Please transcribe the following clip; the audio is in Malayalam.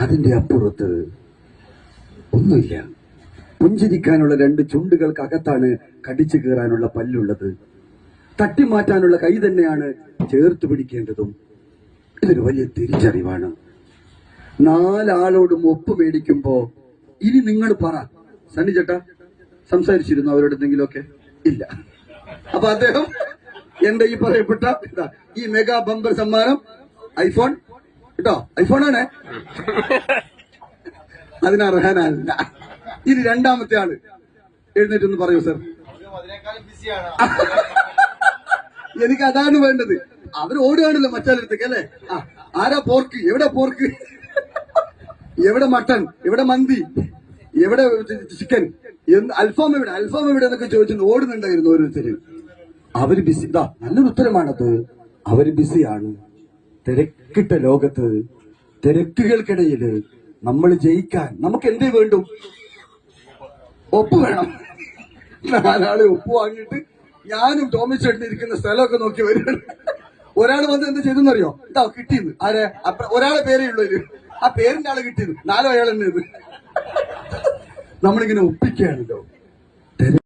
അതിന്റെ അപ്പുറത്ത് ഒന്നുമില്ല. പുഞ്ചിരിക്കാനുള്ള രണ്ട് ചുണ്ടുകൾക്കകത്താണ് കടിച്ചു കീറാനുള്ള പല്ലുള്ളത്. തട്ടിമാറ്റാനുള്ള കൈ തന്നെയാണ് ചേർത്ത് പിടിക്കേണ്ടതും. ഇതൊരു വലിയ തിരിച്ചറിവാണ്. നാലാളോടും ഒപ്പ് മേടിക്കുമ്പോ ഇനി നിങ്ങൾ പറ, സണ്ണി ചേട്ടാ സംസാരിച്ചിരുന്നു അവരോട് എന്തെങ്കിലുമൊക്കെ? ഇല്ല. അപ്പൊ അദ്ദേഹം എന്റെ ഈ പറയപ്പെട്ട ഈ മെഗാ ബമ്പർ സമ്മാനം ഐഫോൺ കേട്ടോ, ഐഫോണാണ്, അതിനർഹനല്ല. ഇനി രണ്ടാമത്തെ ആള് എഴുന്നേറ്റൊന്ന് പറയൂ സർ. എനിക്ക് അതാണ് വേണ്ടത്. അവർ ഓടുകയാണല്ലോ മറ്റാലടുത്തേക്ക് അല്ലേ? ആരാ പോർക്ക്, എവിടെ പോർക്ക്, എവിടെ മട്ടൺ, എവിടെ മന്തി, എവിടെ ചിക്കൻ, അൽഫാം എവിടെ, അൽഫാം എവിടെ എന്നൊക്കെ ചോദിച്ചു ഓടുന്നുണ്ടായിരുന്നു ഓരോരുത്തര്. അവര് ബിസി. നല്ലൊരു ഉത്തരമാണത്. അവര് ബിസിയാണ്. തിരക്കിട്ട ലോകത്ത്, തിരക്കുകൾക്കിടയില് നമ്മൾ ജയിക്കാൻ നമുക്ക് എന്തേ വേണ്ടും? ഒപ്പ് വേണം. നാലാള് ഒപ്പ് വാങ്ങിയിട്ട് ഞാനും ടോമി ചേട്ടൻ ഇരിക്കുന്ന സ്ഥലമൊക്കെ നോക്കി വരികയാണ്. ഒരാൾ വന്ന് എന്ത് ചെയ്തെന്നറിയോ? കിട്ടിയെന്ന്. ആരെ? ഒരാളെ പേരേ ഉള്ളൂ. ആ പേരിന്റെ ആളെ കിട്ടിയത്. നാലോ അയാൾ തന്നെ ഇത്. നമ്മളിങ്ങനെ ഒപ്പിക്കുകയാണല്ലോ.